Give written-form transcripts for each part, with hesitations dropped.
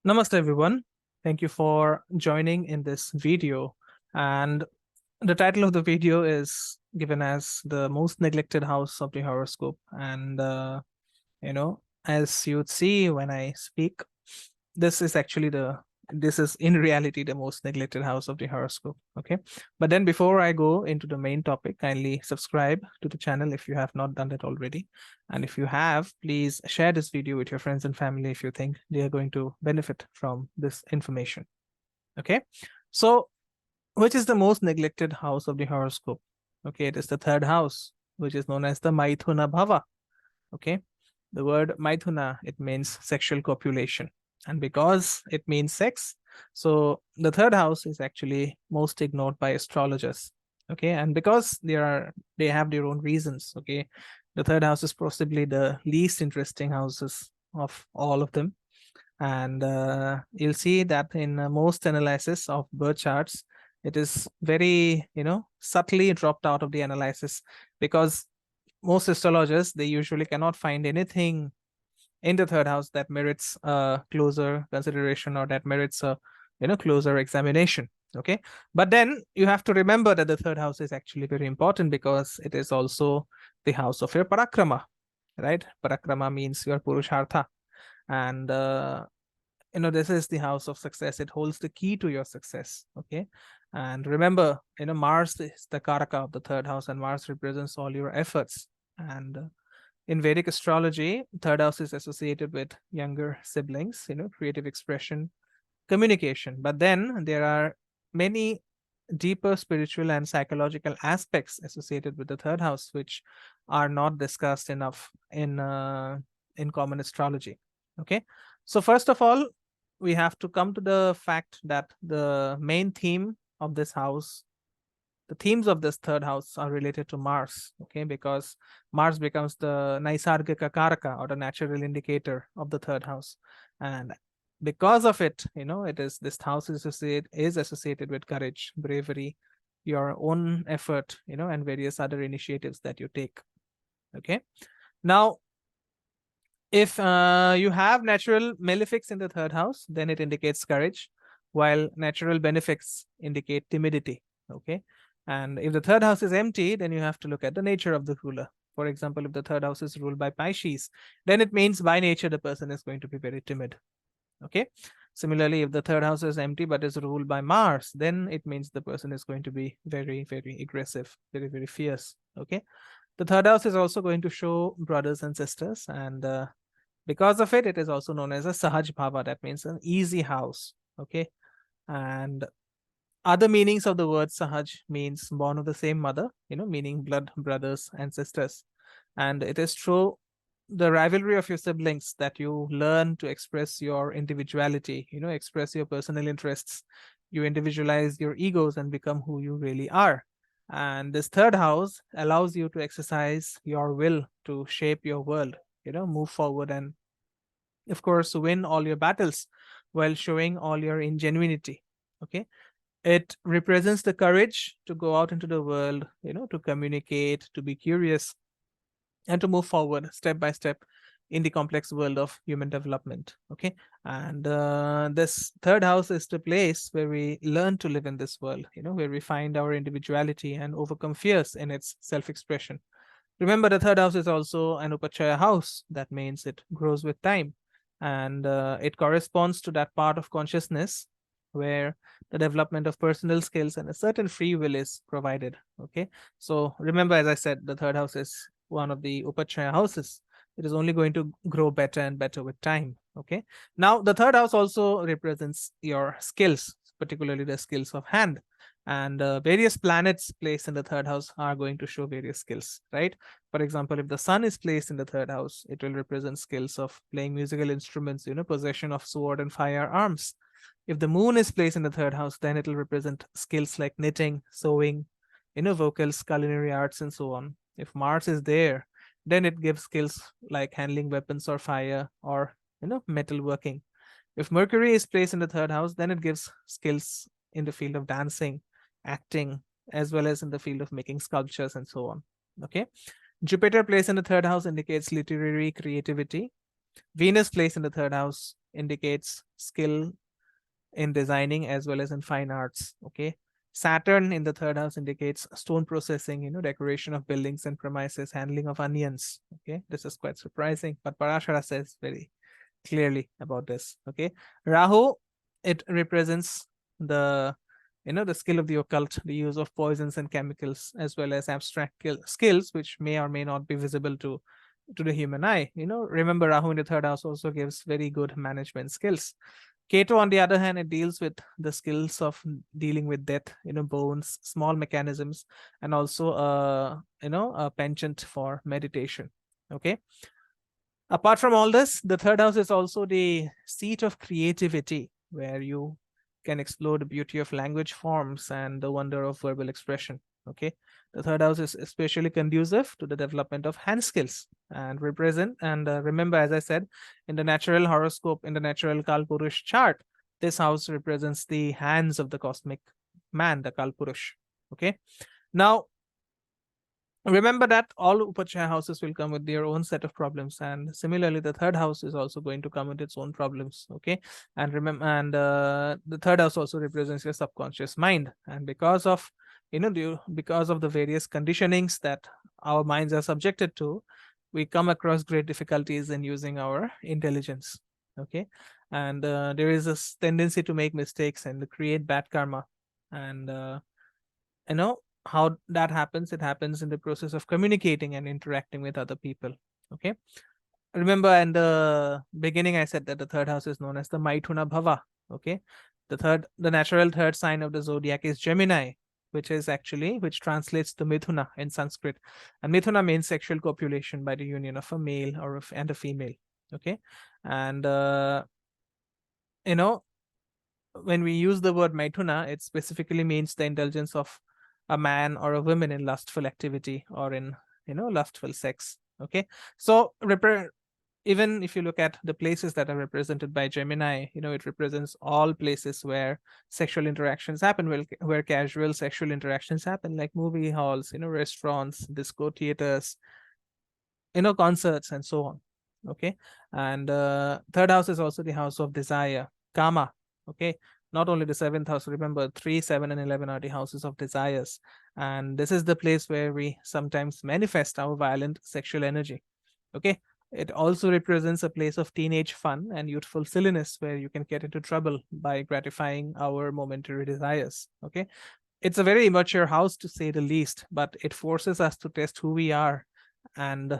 Namaste everyone. Thank you for joining in this video. And the title of the video is given as the most neglected house of the horoscope. And as you'd see when I speak, this is actually this is in reality the most neglected house of the horoscope. Okay. But then before I go into the main topic, kindly subscribe to the channel if you have not done that already. And if you have, please share this video with your friends and family if you think they are going to benefit from this information. Okay. So which is the most neglected house of the horoscope? Okay, it is the third house, which is known as the Maithuna Bhava. Okay, the word Maithuna, it means sexual copulation. And because it means sex, so the third house is actually most ignored by astrologers. Okay, and because they have their own reasons. Okay, the third house is possibly the least interesting houses of all of them. And you'll see that in most analysis of birth charts, it is very, subtly dropped out of the analysis, because most astrologers, they usually cannot find anything in the third house that merits a closer consideration or that merits a closer examination. Okay, but then you have to remember that the third house is actually very important because it is also the house of your parakrama, right? Parakrama means your purushartha. And this is the house of success. It holds the key to your success. Okay, and remember, Mars is the karaka of the third house, and Mars represents all your efforts. And in Vedic astrology, third house is associated with younger siblings, creative expression, communication. But then there are many deeper spiritual and psychological aspects associated with the third house, which are not discussed enough in common astrology. Okay, so first of all, we have to come to the fact that the main theme of this house, the themes of this third house are related to Mars. Okay, because Mars becomes the Naisargika Karaka, or the natural indicator of the third house. And because of it, this house is associated with courage, bravery, your own effort, and various other initiatives that you take. Okay, now if you have natural malefics in the third house, then it indicates courage, while natural benefics indicate timidity. Okay, and if the third house is empty, then you have to look at the nature of the ruler. For example, if the third house is ruled by Pisces, then it means by nature the person is going to be very timid. Okay, similarly, if the third house is empty but is ruled by Mars, then it means the person is going to be very, very aggressive, very, very fierce. Okay, the third house is also going to show brothers and sisters, and because of it, it is also known as a Sahaj Bhava. That means an easy house. Okay, and other meanings of the word Sahaj means born of the same mother, meaning blood brothers and sisters. And it is through the rivalry of your siblings that you learn to express your individuality, express your personal interests. You individualize your egos and become who you really are. And this third house allows you to exercise your will to shape your world, move forward, and of course win all your battles while showing all your ingenuity. Okay, it represents the courage to go out into the world, to communicate, to be curious, and to move forward step by step in the complex world of human development. Okay, and this third house is the place where we learn to live in this world, where we find our individuality and overcome fears in its self-expression. Remember, the third house is also an upachaya house. That means it grows with time, and it corresponds to that part of consciousness where the development of personal skills and a certain free will is provided. Okay, so remember, as I said, the third house is one of the upachaya houses. It is only going to grow better and better with time. Okay, now the third house also represents your skills, particularly the skills of hand. And various planets placed in the third house are going to show various skills, right? For example, if the sun is placed in the third house, it will represent skills of playing musical instruments, possession of sword and firearms. If the moon is placed in the third house, then it will represent skills like knitting, sewing, vocals, culinary arts, and so on. If Mars is there, then it gives skills like handling weapons or fire, or metalworking. If Mercury is placed in the third house, then it gives skills in the field of dancing, acting, as well as in the field of making sculptures and so on. Okay, Jupiter placed in the third house indicates literary creativity. Venus placed in the third house indicates skill in designing as well as in fine arts. Okay. Saturn in the third house indicates stone processing, decoration of buildings and premises, handling of onions. Okay. This is quite surprising, but Parashara says very clearly about this. Okay. Rahu, it represents the the skill of the occult, the use of poisons and chemicals, as well as abstract skills which may or may not be visible to the human eye. Remember, Rahu in the third house also gives very good management skills. Ketu, on the other hand, it deals with the skills of dealing with death, bones, small mechanisms, and also a penchant for meditation. Okay. Apart from all this, the third house is also the seat of creativity, where you can explore the beauty of language forms and the wonder of verbal expression. Okay. The third house is especially conducive to the development of hand skills and remember, as I said, in the natural horoscope, in the natural Kalpurush chart, this house represents the hands of the cosmic man, the Kalpurush. Okay. Now, remember that all Upachaya houses will come with their own set of problems, and similarly, the third house is also going to come with its own problems. Okay, and remember, and the third house also represents your subconscious mind, and because of because of the various conditionings that our minds are subjected to, we come across great difficulties in using our intelligence. Okay, and there is a tendency to make mistakes and create bad karma, and how that happens. It happens in the process of communicating and interacting with other people. Okay, remember in the beginning I said that the third house is known as the Maithuna Bhava. Okay, the natural third sign of the zodiac is Gemini, which translates to Mithuna in Sanskrit, and Mithuna means sexual copulation by the union of a male and a female. Okay, and when we use the word Maithuna, it specifically means the indulgence of a man or a woman in lustful activity or in lustful sex. Okay, so even if you look at the places that are represented by Gemini, it represents all places where sexual interactions happen, where casual sexual interactions happen, like movie halls, restaurants, disco theaters, concerts, and so on. Okay, and third house is also the house of desire, Kama. Okay, not only the seventh house. Remember, 3, 7, and 11 are the houses of desires, and this is the place where we sometimes manifest our violent sexual energy. Okay, it also represents a place of teenage fun and youthful silliness, where you can get into trouble by gratifying our momentary desires. Okay, it's a very immature house, to say the least, but it forces us to test who we are and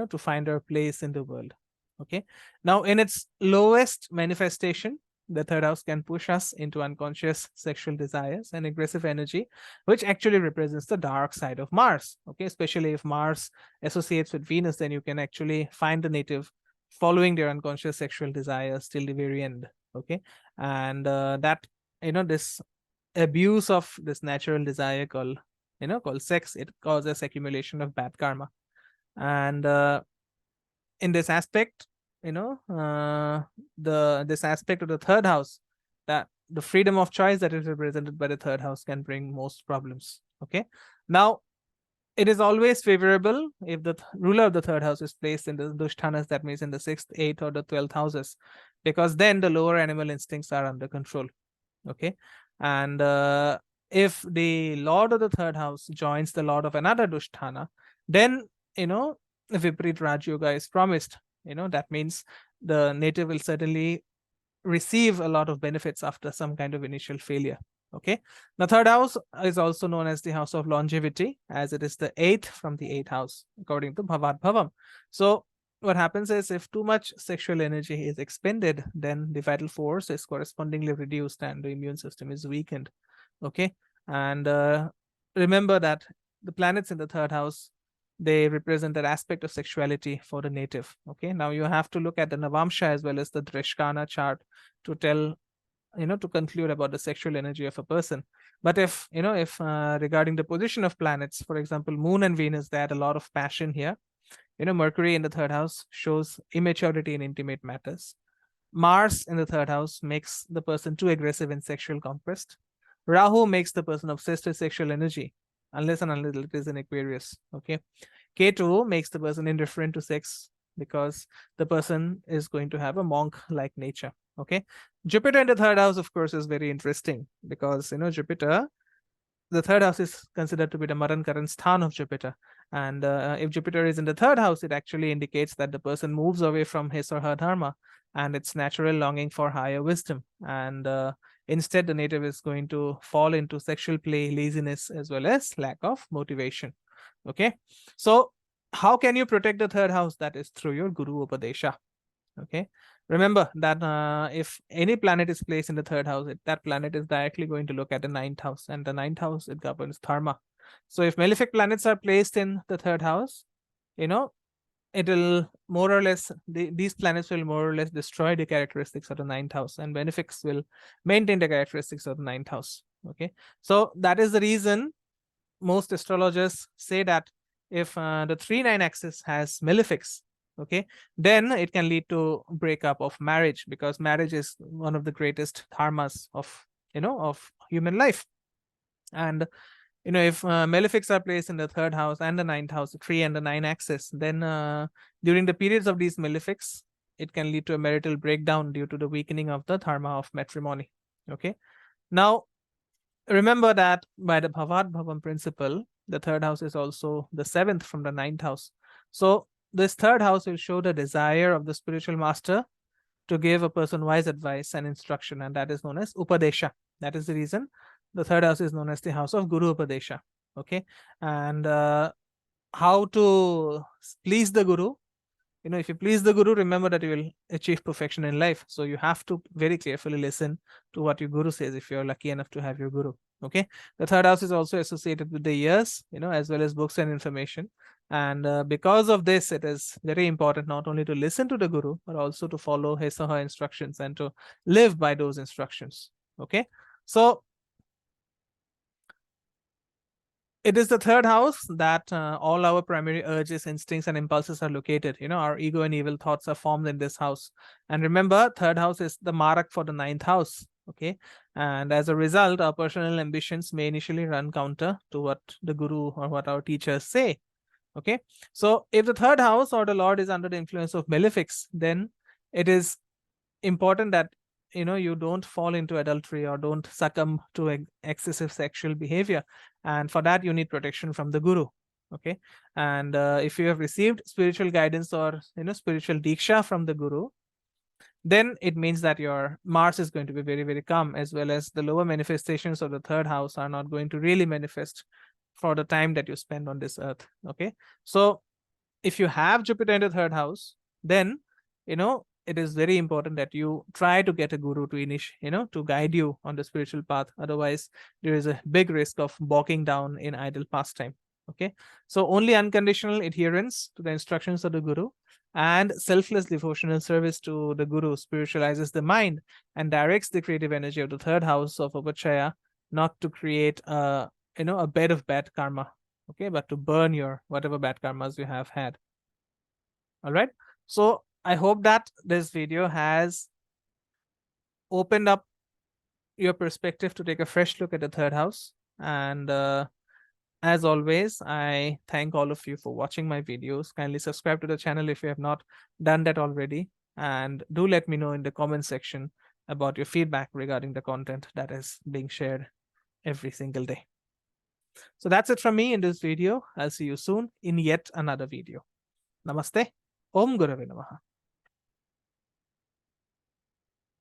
to find our place in the world. Okay, now in its lowest manifestation, the third house can push us into unconscious sexual desires and aggressive energy, which actually represents the dark side of Mars. Okay, especially if Mars associates with Venus, then you can actually find the native following their unconscious sexual desires till the very end. Okay, and that this abuse of this natural desire called sex, it causes accumulation of bad karma. And in this aspect, this aspect of the third house, that the freedom of choice that is represented by the third house can bring most problems. Okay, now it is always favorable if the ruler of the third house is placed in the Dushthanas, that means in the 6th, 8th, or the 12th houses, because then the lower animal instincts are under control. Okay, and if the lord of the third house joins the lord of another Dusthana, then Viprit Raj Yoga is promised. That means the native will certainly receive a lot of benefits after some kind of initial failure. Okay, the third house is also known as the house of longevity, as it is the 8th from the 8th house, according to Bhavad Bhavam. So what happens is, if too much sexual energy is expended, then the vital force is correspondingly reduced and the immune system is weakened. Okay, and remember that the planets in the third house, they represent that aspect of sexuality for the native. Okay, now you have to look at the Navamsha as well as the Drishkana chart to tell, to conclude about the sexual energy of a person. But if regarding the position of planets, for example, Moon and Venus, they had a lot of passion here. Mercury in the third house shows immaturity in intimate matters. Mars in the third house makes the person too aggressive in sexual conquest. Rahu makes the person obsessed with sexual energy, unless and until it is in Aquarius. Okay, Ketu makes the person indifferent to sex, because the person is going to have a monk-like nature. Okay. Jupiter in the third house, of course, is very interesting because, Jupiter, the third house is considered to be the Maran Karan Sthan of Jupiter. And if Jupiter is in the third house, it actually indicates that the person moves away from his or her dharma and its natural longing for higher wisdom. And instead, the native is going to fall into sexual play, laziness, as well as lack of motivation. Okay. So, how can you protect the third house? That is through your Guru Upadesha. Okay. Remember that if any planet is placed in the third house, that planet is directly going to look at the ninth house, and the ninth house, it governs dharma. So if malefic planets are placed in the third house, it will more or less, these planets will more or less destroy the characteristics of the ninth house, and benefics will maintain the characteristics of the ninth house. Okay. So that is the reason most astrologers say that if the 3-9 axis has malefics, okay, then it can lead to breakup of marriage, because marriage is one of the greatest dharmas of human life. And if malefics are placed in the third house and the ninth house, the 3 and the 9 axis, then during the periods of these malefics, it can lead to a marital breakdown due to the weakening of the dharma of matrimony. Okay. Now remember that by the Bhavad Bhavam principle, the third house is also the 7th from the 9th house. So this third house will show the desire of the spiritual master to give a person wise advice and instruction, and that is known as Upadesha. That is the reason the third house is known as the house of Guru Upadesha. Okay. And how to please the Guru? If you please the Guru, remember that you will achieve perfection in life. So you have to very carefully listen to what your Guru says if you're lucky enough to have your Guru. Okay. The third house is also associated with the years, as well as books and information. And because of this, it is very important not only to listen to the Guru, but also to follow his or her instructions and to live by those instructions. Okay. So it is the third house that all our primary urges, instincts, and impulses are located. Our ego and evil thoughts are formed in this house. And remember, third house is the marak for the ninth house. Okay. And as a result, our personal ambitions may initially run counter to what the Guru or what our teachers say. Okay. So if the third house or the Lord is under the influence of malefics, then it is important that you don't fall into adultery or don't succumb to excessive sexual behavior, and for that you need protection from the Guru. Okay. And if you have received spiritual guidance or spiritual diksha from the Guru, then it means that your Mars is going to be very, very calm, as well as the lower manifestations of the third house are not going to really manifest for the time that you spend on this earth. Okay. So if you have Jupiter in the third house, then it is very important that you try to get a Guru to guide you on the spiritual path. Otherwise, there is a big risk of bogging down in idle pastime. Okay. So only unconditional adherence to the instructions of the Guru and selfless devotional service to the Guru spiritualizes the mind and directs the creative energy of the third house of Upachaya, not to create a bed of bad karma. Okay, but to burn your whatever bad karmas you have had. All right. So I hope that this video has opened up your perspective to take a fresh look at the third house. And as always, I thank all of you for watching my videos. Kindly subscribe to the channel if you have not done that already. And do let me know in the comment section about your feedback regarding the content that is being shared every single day. So that's it from me in this video. I'll see you soon in yet another video. Namaste. Om Gurave Namaha.